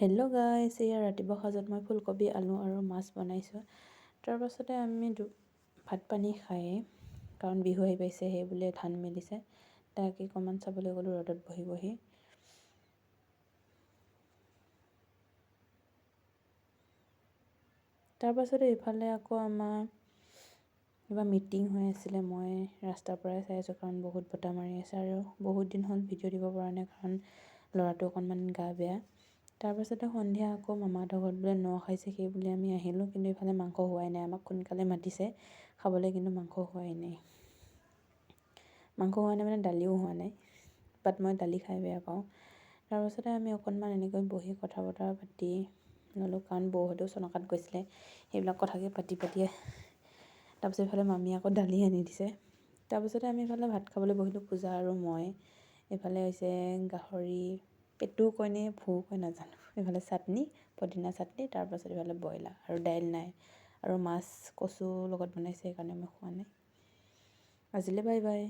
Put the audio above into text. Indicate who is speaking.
Speaker 1: Hello' গাইছ, এয়া ৰাতিপুৱা সাজত মই ফুলকবি আলু আৰু মাছ বনাইছোঁ। তাৰপাছতে আমি ভাত পানী খায়ে, কাৰণ বিহু আহি পাইছে সেই বুলিয়ে ধান মেলিছে, তাকে অকণমান চাবলৈ গ'লোঁ ৰ'দত বহি বহি। তাৰপাছতে ইফালে আকৌ আমাৰ কিবা মিটিং হৈ আছিলে, মই ৰাস্তাৰ পৰাই চাই আছোঁ কাৰণ বহুত বতাহ মাৰি আছে আৰু বহুত দিন হ'ল ভিডিঅ' দিব পৰা নাই কাৰণ ল'ৰাটো অকণমান গা বেয়া। তাৰপাছতে সন্ধিয়া আকৌ মামাহঁতৰ ঘৰত বোলে ন খাইছে, সেই বুলি আমি আহিলোঁ, কিন্তু ইফালে মাংস হোৱাই নাই। আমাক সোনকালে মাতিছে খাবলৈ, কিন্তু মাংস হোৱাই নাই। মাংস হোৱা নাই মানে দালিও হোৱা নাই, বাট মই দালি খাই বেয়া পাওঁ। তাৰপাছতে আমি অকণমান এনেকৈ বহি কথা বতৰা পাতি ল'লোঁ, কাৰণ বৌহঁতেও চনকাত গৈছিলে, সেইবিলাক কথাকে পাতি তাৰপিছত ইফালে মামীয়ে আকৌ দালি আনি দিছে। তাৰপিছতে আমি ইফালে ভাত খাবলৈ বহিলোঁ, পূজা আৰু মই। এইফালে হৈছে গাহৰি পেটু কয়নে ভোৰ কয় নাজানো, এইফালে চাটনি, পদিনা চাটনি, তাৰপাছত এইফালে ব্ৰইলাৰ আৰু দাইল নাই আৰু মাছ কচুৰ লগত বনাইছে, সেইকাৰণে মই খোৱা নাই। আজিলৈ বাই বাই।